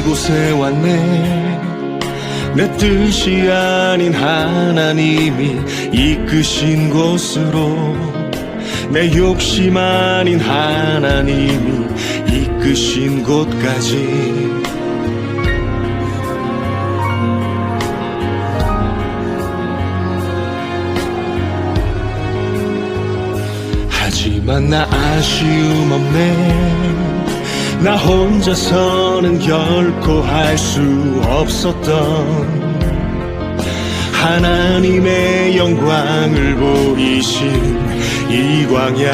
이곳에 왔네. 내 뜻이 아닌 하나님이 이끄신 곳으로, 내 욕심 아닌 하나님이 이끄신 곳까지. 하지만 나 아쉬움 없네. 나 혼자서는 결코 할 수 없었던 하나님의 영광을 보이신 이 광야,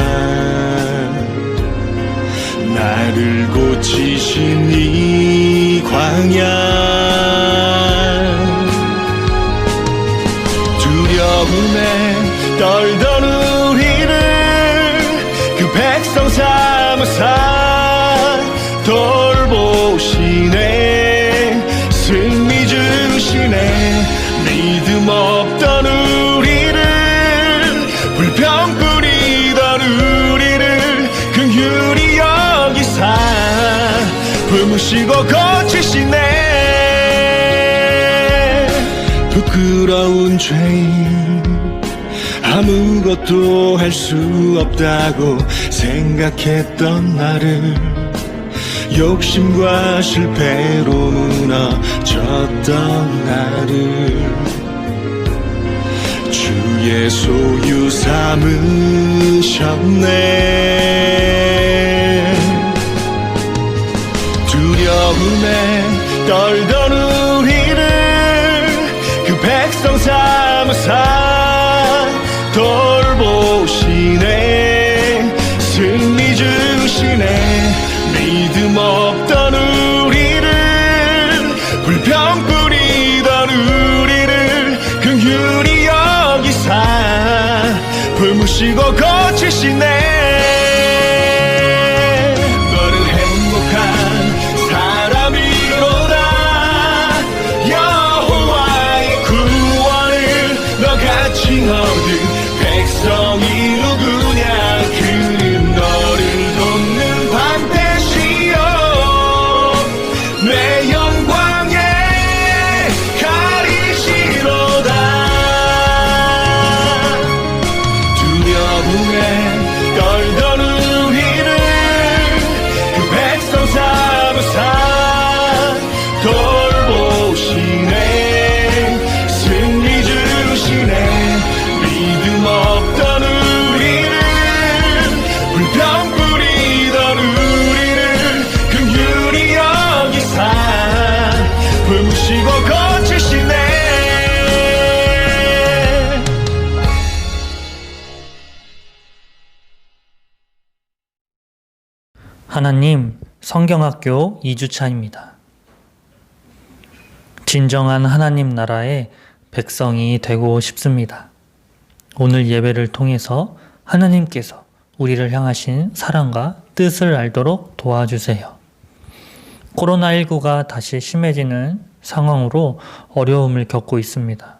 나를 고치신 이 광야. 두려움에 떨던 우리를 그 백성 삼으사 돌보시네. 승리 주시네. 믿음 없던 우리를, 불평 뿌리던 우리를 긍휼히 여기사 품으시고 고치시네. 부끄러운 죄인, 아무것도 할 수 없다고 생각했던 나를 욕심과 실패로 무너졌던 나를 주의 소유 삼으셨네. 두려움에 떨던 우리를 그 백성 삼으사 돌보시네. 승리 주시네. 믿음 없던 우리를, 불평 뿌리던 우리를 긍휼히 여기사 품으시고 고치시네. 너는 행복한 사람이로다. 여호와의 구원을 너같이 얻은 백성이 누구냐. 그는 너를 돕는 방패시여 내 영광에 가리시로다. 두려움에 떨던 우리를 그 백성 삼으사 돌보시네. 승리 주시네. 믿음 없던 우리를, 불평 뿌리던 우리를 긍휼히 여기사 품으시고 고치시네. 하나님 성경학교 2주차입니다. 진정한 하나님 나라의 백성이 되고 싶습니다. 오늘 예배를 통해서 하나님께서 우리를 향하신 사랑과 뜻을 알도록 도와주세요. 코로나19가 다시 심해지는 상황으로 어려움을 겪고 있습니다.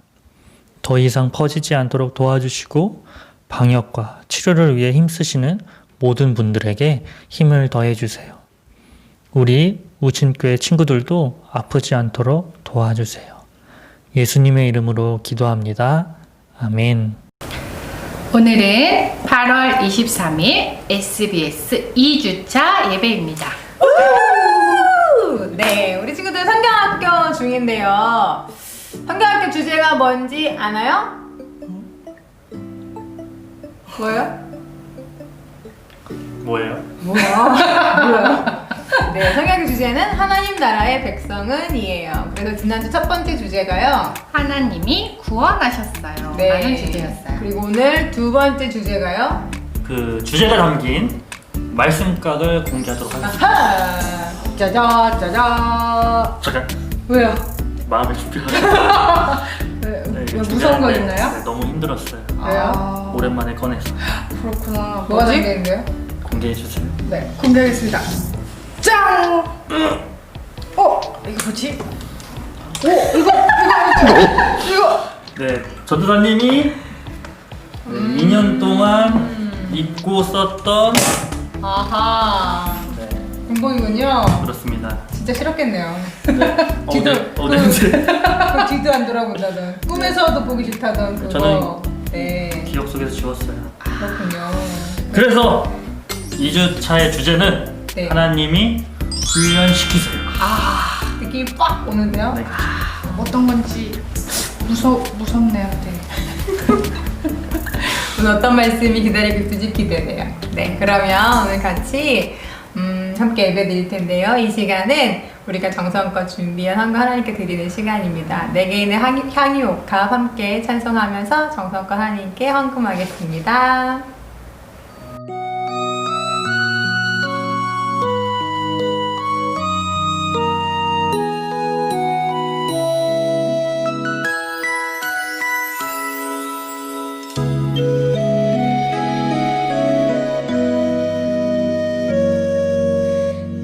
더 이상 퍼지지 않도록 도와주시고 방역과 치료를 위해 힘쓰시는 모든 분들에게 힘을 더해주세요. 우리 우친교회 친구들도 아프지 않도록 도와주세요. 예수님의 이름으로 기도합니다. 아멘. 오늘은 8월 23일 SBS 2주차 예배입니다. 네, 우리 친구들 성경학교 중인데요. 성경학교 주제가 뭔지 아나요? 뭐예요? 뭐예요? 뭐야? 네, 성경학교 주제는 하나님 나라의 백성은이에요. 그래서 지난주 첫 번째 주제가요. 하나님이 구원하셨어요. 네. 라는 주제였어요. 그리고 오늘 두 번째 주제가요. 그 주제가 담긴 말씀각을 공개하도록 하겠습니다. 아하! 짜자짜자. 잠깐 왜요? 마음의 준비하세요. 왜 무서운 거 있나요? 네, 너무 힘들었어요. 왜요? 오랜만에 꺼내서 그렇구나. 뭐가 담겨있는데요? 공개해주세요. 네, 공개하겠습니다. 짠! 이거 뭐지? 이거! 네, 전도사님이 2년 동안 입고 썼던 아하. 네, 군복이군요. 그렇습니다. 진짜 싫었겠네요. 냄새. 그 뒤도 안 돌아본다던, 꿈에서도 보기 싫다던 그거. 저는 네, 기억 속에서 지웠어요. 그렇군요. 그래서 2주차의 주제는 네. 하나님이 훈련시키세요. 느낌이 빡 오는데요. 네. 어떤 건지 무섭네요. 네. 오늘 어떤 말씀이 기다리고 있을지 기대돼요. 네, 그러면 오늘 같이 함께 예배 드릴 텐데요. 이 시간은 우리가 정성껏 준비한 헌금 하나님께 드리는 시간입니다. 네 개인의 향유옥합 함께 찬송하면서 정성껏 하나님께 헌금하겠습니다.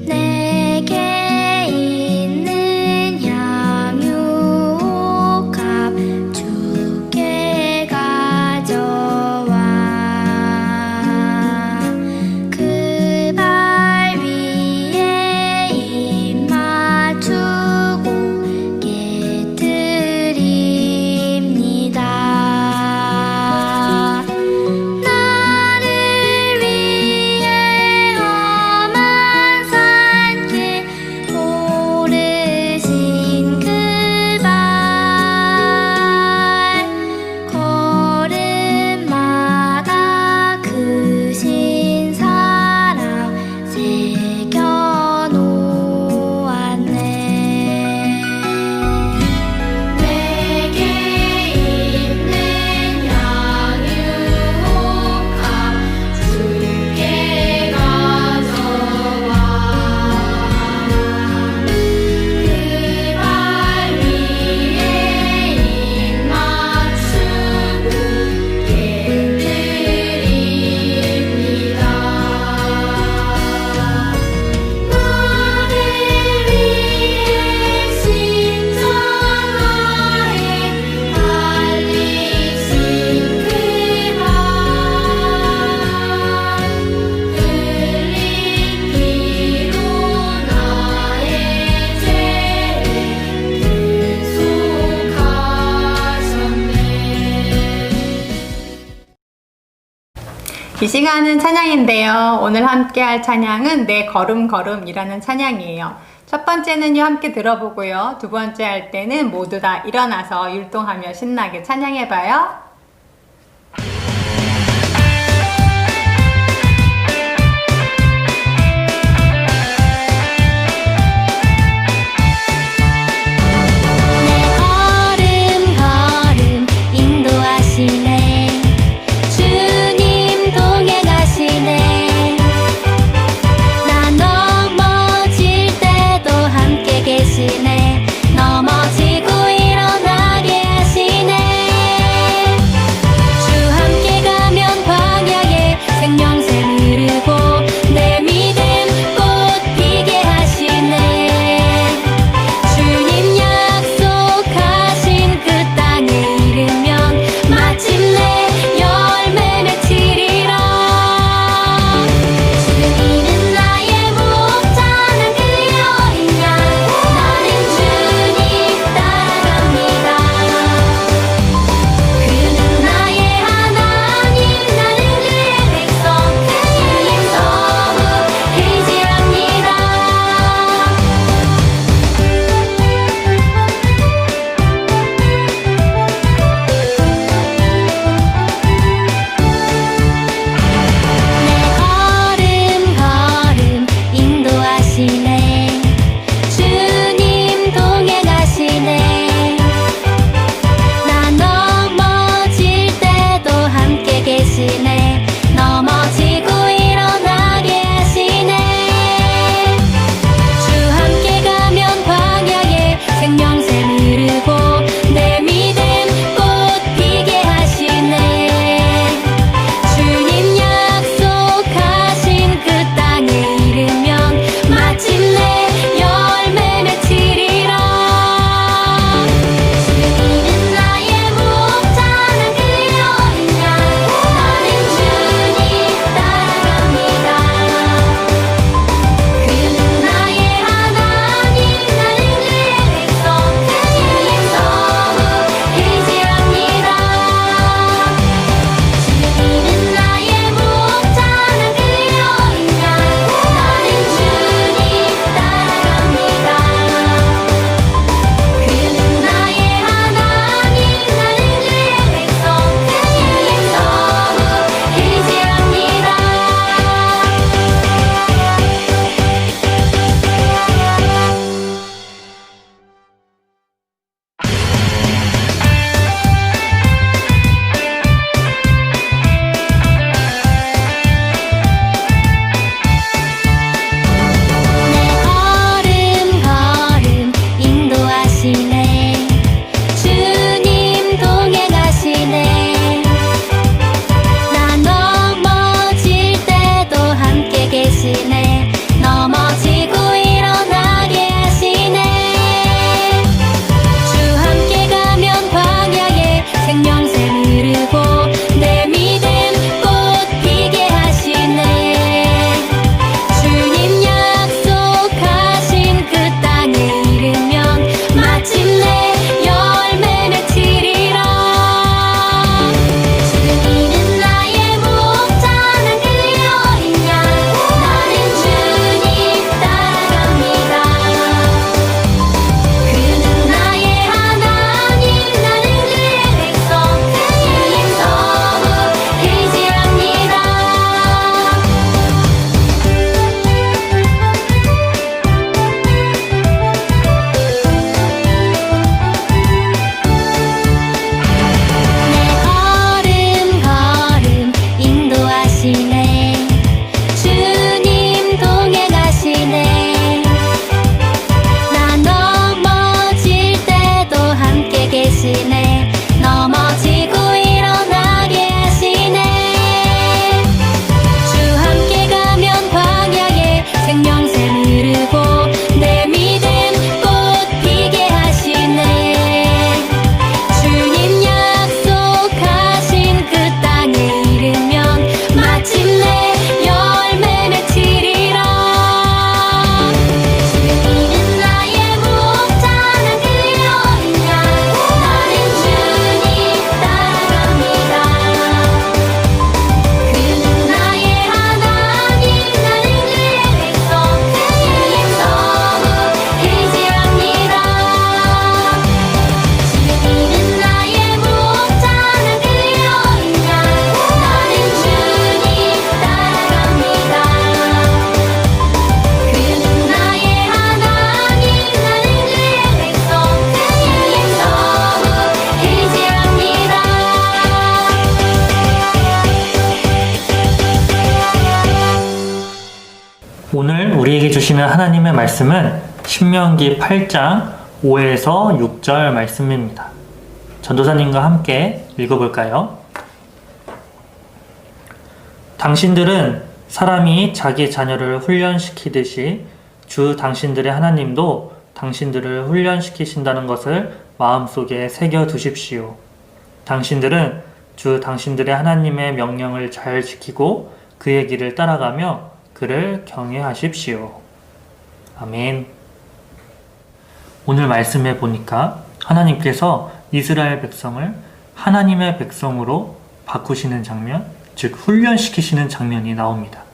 내게 있는 향유옥합 주께 가져와 그 발 위에 입 맞추고 깨뜨립니다. 나를 위해 험한 산길 오르신 그 발 걸음마다 크신 사랑 새겨놓았네. 내게 있는 향유옥합 주께 가져와 그 발 위에 입 맞추고 깨뜨립니다. 나를 위해 십자가에 달리신 그 발 흘린 피로 나의 죄를 대속하셨네. 이 시간은 찬양인데요. 오늘 함께 할 찬양은 내 걸음걸음이라는 찬양이에요. 첫 번째는요, 함께 들어보고요. 두 번째 할 때는 모두 다 일어나서 율동하며 신나게 찬양해봐요. 내 걸음 인도하시네. 주님 동행하시네. 나 넘어질 때도 함께 계시네. 넘어지고 일어나게 하시네. 오늘 우리에게 주시는 하나님의 말씀은 신명기 8장 5에서 6절 말씀입니다. 전도사님과 함께 읽어볼까요? 당신들은 사람이 자기 자녀를 훈련시키듯이 주 당신들의 하나님도 당신들을 훈련시키신다는 것을 마음속에 새겨두십시오. 당신들은 주 당신들의 하나님의 명령을 잘 지키고 그의 길을 따라가며 그를 경외하십시오. 아멘. 오늘 말씀해 보니까 하나님께서 이스라엘 백성을 하나님의 백성으로 바꾸시는 장면, 즉 훈련시키시는 장면이 나옵니다.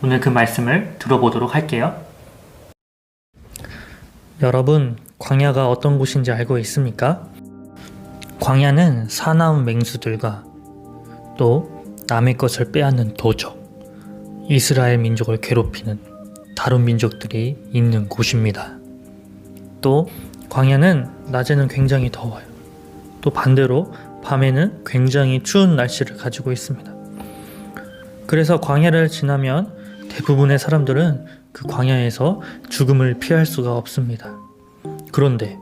오늘 그 말씀을 들어보도록 할게요. 여러분, 광야가 어떤 곳인지 알고 있습니까? 광야는 사나운 맹수들과 또 남의 것을 빼앗는 도적, 이스라엘 민족을 괴롭히는 다른 민족들이 있는 곳입니다. 또 광야는 낮에는 굉장히 더워요. 또 반대로 밤에는 굉장히 추운 날씨를 가지고 있습니다. 그래서 광야를 지나면 대부분의 사람들은 그 광야에서 죽음을 피할 수가 없습니다. 그런데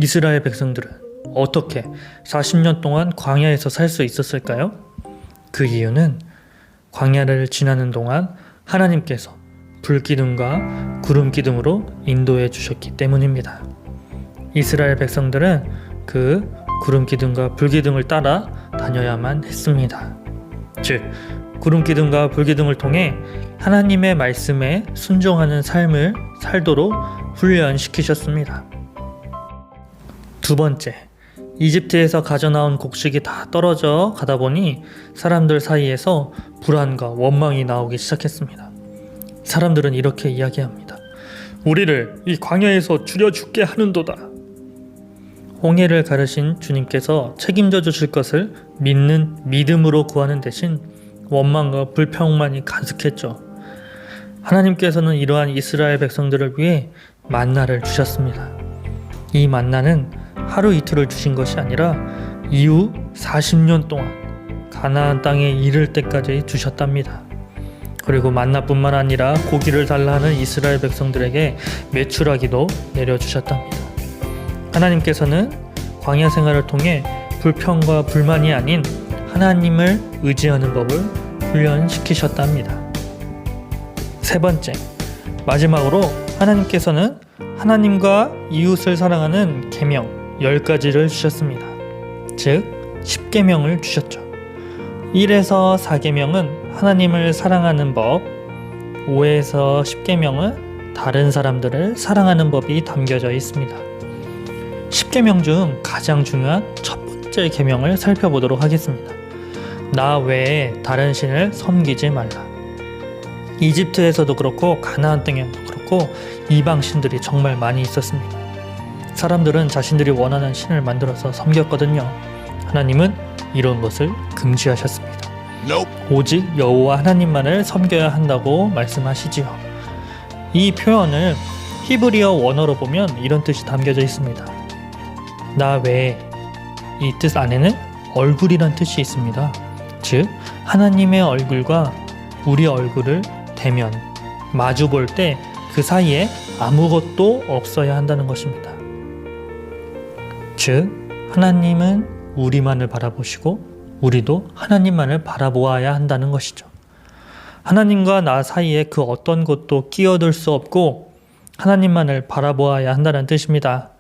이스라엘 백성들은 어떻게 40년 동안 광야에서 살 수 있었을까요? 그 이유는 광야를 지나는 동안 하나님께서 불기둥과 구름기둥으로 인도해 주셨기 때문입니다. 이스라엘 백성들은 그 구름기둥과 불기둥을 따라 다녀야만 했습니다. 즉, 구름기둥과 불기둥을 통해 하나님의 말씀에 순종하는 삶을 살도록 훈련시키셨습니다. 두 번째, 이집트에서 가져나온 곡식이 다 떨어져 가다 보니 사람들 사이에서 불안과 원망이 나오기 시작했습니다. 사람들은 이렇게 이야기합니다. 우리를 이 광야에서 죽여 죽게 하는도다. 홍해를 가르신 주님께서 책임져 주실 것을 믿는 믿음으로 구하는 대신 원망과 불평만이 가득했죠. 하나님께서는 이러한 이스라엘 백성들을 위해 만나를 주셨습니다. 이 만나는 하루 이틀을 주신 것이 아니라 이후 40년 동안 가나안 땅에 이를 때까지 주셨답니다. 그리고 만나뿐만 아니라 고기를 달라는 이스라엘 백성들에게 메추라기도 내려주셨답니다. 하나님께서는 광야 생활을 통해 불평과 불만이 아닌 하나님을 의지하는 법을 훈련시키셨답니다. 세 번째, 마지막으로 하나님께서는 하나님과 이웃을 사랑하는 계명 10가지를 주셨습니다. 즉 10계명을 주셨죠. 1에서 4계명은 하나님을 사랑하는 법, 5에서 10계명은 다른 사람들을 사랑하는 법이 담겨져 있습니다. 10계명 중 가장 중요한 첫 번째 계명을 살펴보도록 하겠습니다. 나 외에 다른 신을 섬기지 말라. 이집트에서도 그렇고 가나안 땅에도 그렇고 이방 신들이 정말 많이 있었습니다. 사람들은 자신들이 원하는 신을 만들어서 섬겼거든요. 하나님은 이런 것을 금지하셨습니다. 오직 여호와 하나님만을 섬겨야 한다고 말씀하시지요. 이 표현을 히브리어 원어로 보면 이런 뜻이 담겨져 있습니다. 나 외에, 이 뜻 안에는 얼굴이란 뜻이 있습니다. 즉 하나님의 얼굴과 우리 얼굴을 대면 마주 볼 때 그 사이에 아무것도 없어야 한다는 것입니다. 즉 하나님은 우리만을 바라보시고 우리도 하나님만을 바라보아야 한다는 것이죠. 하나님과 나 사이에 그 어떤 것도 끼어들 수 없고 하나님만을 바라보아야 한다는 뜻입니다.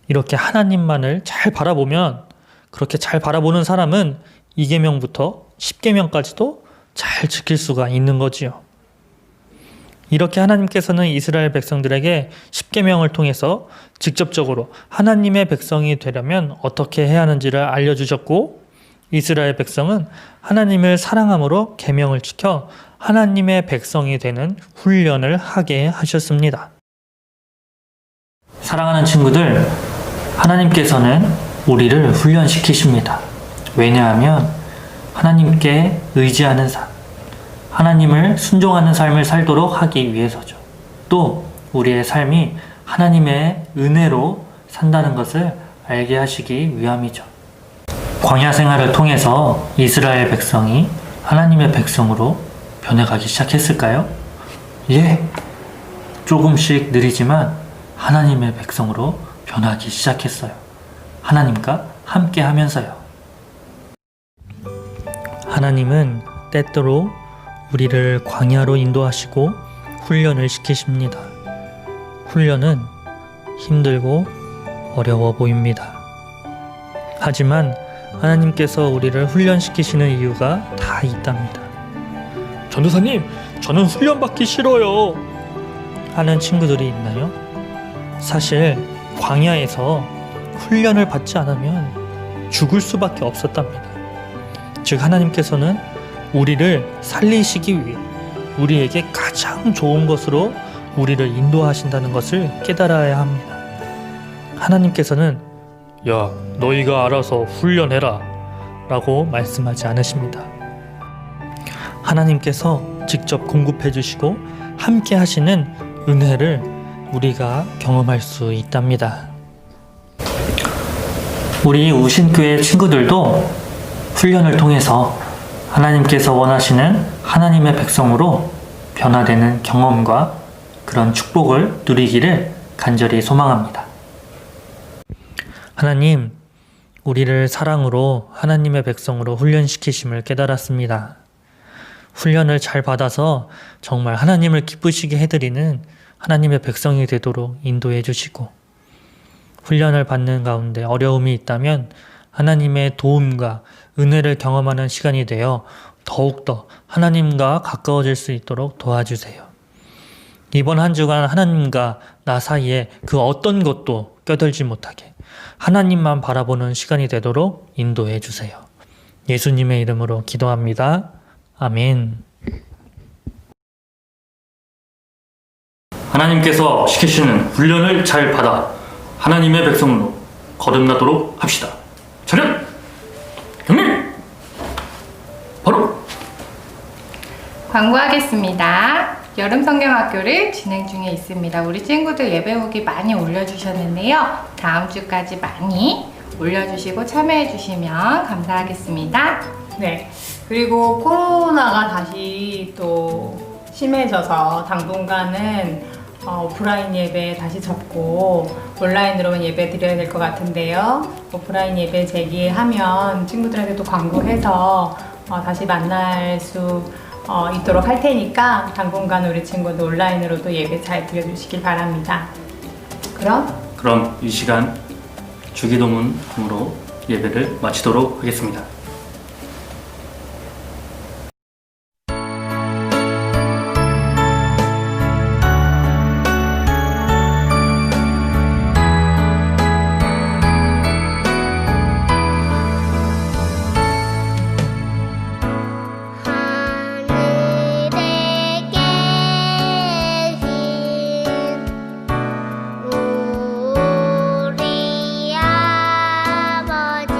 이렇게 하나님만을 잘 바라보면, 그렇게 잘 바라보는 사람은 2계명부터 10계명까지도 잘 지킬 수가 있는 거지요. 이렇게 하나님께서는 이스라엘 백성들에게 10계명을 통해서 직접적으로 하나님의 백성이 되려면 어떻게 해야 하는지를 알려주셨고, 이스라엘 백성은 하나님을 사랑함으로 계명을 지켜 하나님의 백성이 되는 훈련을 하게 하셨습니다. 사랑하는 친구들, 하나님께서는 우리를 훈련시키십니다. 왜냐하면 하나님께 의지하는 삶, 하나님을 순종하는 삶을 살도록 하기 위해서죠. 또 우리의 삶이 하나님의 은혜로 산다는 것을 알게 하시기 위함이죠. 광야 생활을 통해서 이스라엘 백성이 하나님의 백성으로 변해가기 시작했을까요? 예, 조금씩 느리지만 하나님의 백성으로 변하기 시작했어요. 하나님과 함께 하면서요. 하나님은 때때로 우리를 광야로 인도하시고 훈련을 시키십니다. 훈련은 힘들고 어려워 보입니다. 하지만 하나님께서 우리를 훈련시키시는 이유가 다 있답니다. 전도사님, 저는 훈련받기 싫어요 하는 친구들이 있나요? 사실 광야에서 훈련을 받지 않으면 죽을 수밖에 없었답니다. 즉 하나님께서는 우리를 살리시기 위해 우리에게 가장 좋은 것으로 우리를 인도하신다는 것을 깨달아야 합니다. 하나님께서는 야, 너희가 알아서 훈련해라 라고 말씀하지 않으십니다. 하나님께서 직접 공급해 주시고 함께 하시는 은혜를 우리가 경험할 수 있답니다. 우리 우신교회 친구들도 훈련을 통해서 하나님께서 원하시는 하나님의 백성으로 변화되는 경험과 그런 축복을 누리기를 간절히 소망합니다. 하나님, 우리를 사랑으로 하나님의 백성으로 훈련시키심을 깨달았습니다. 훈련을 잘 받아서 정말 하나님을 기쁘시게 해드리는 하나님의 백성이 되도록 인도해 주시고, 훈련을 받는 가운데 어려움이 있다면 하나님의 도움과 은혜를 경험하는 시간이 되어 더욱더 하나님과 가까워질 수 있도록 도와주세요. 이번 한 주간 하나님과 나 사이에 그 어떤 것도 껴들지 못하게 하나님만 바라보는 시간이 되도록 인도해 주세요. 예수님의 이름으로 기도합니다. 아멘. 하나님께서 시키시는 훈련을 잘 받아 하나님의 백성으로 거듭나도록 합시다. 차렷! 경례! 바로! 광고하겠습니다. 여름 성경학교를 진행 중에 있습니다. 우리 친구들 예배 후기 많이 올려주셨는데요. 다음 주까지 많이 올려주시고 참여해주시면 감사하겠습니다. 네. 그리고 코로나가 다시 또 심해져서 당분간은 오프라인 예배 다시 접고 온라인으로만 예배 드려야 될 것 같은데요. 오프라인 예배 재개하면 친구들한테 또 광고해서 다시 만날 수 있도록 할 테니까 당분간 우리 친구들 온라인으로도 예배 잘 드려주시길 바랍니다. 그럼 이 시간 주기도문으로 예배를 마치도록 하겠습니다. 하늘에 계신 우리 아버지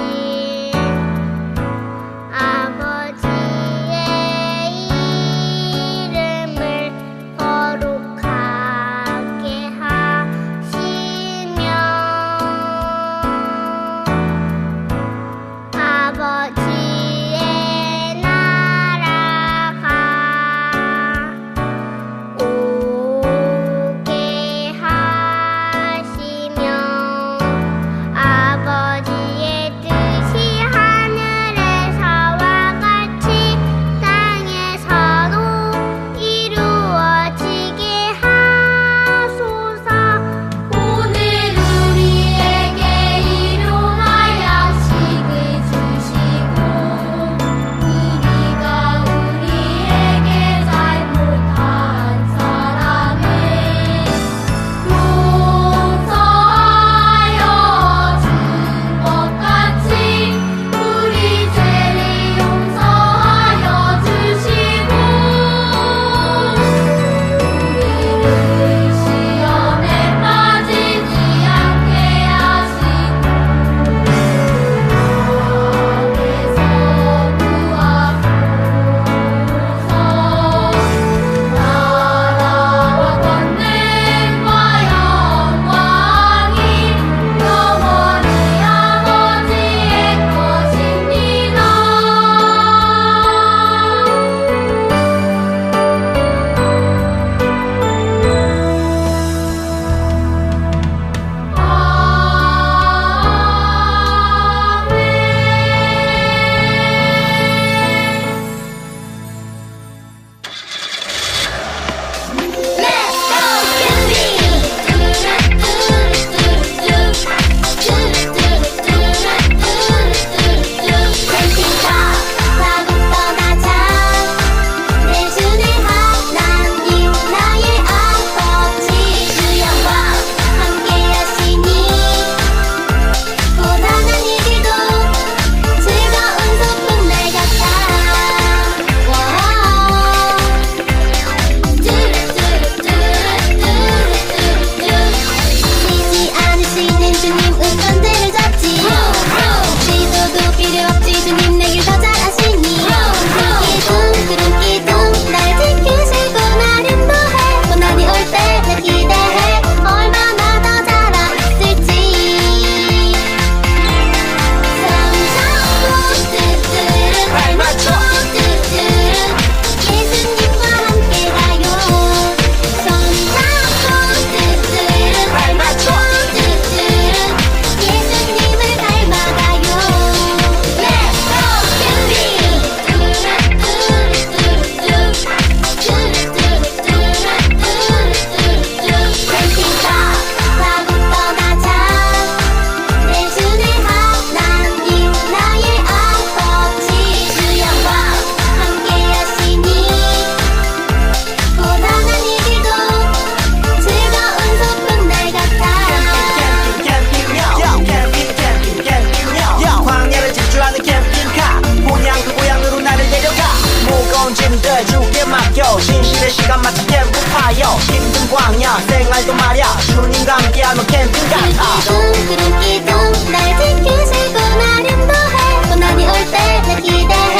것들 주께 맡겨 진실의 시간 마치 캠프파이어 힘든 광야 생활도 말야 주님과 함께하면 캠핑 같아 기둥 구름 기둥 날 지키시고 나름도 해 고난이 올 때 내 기대해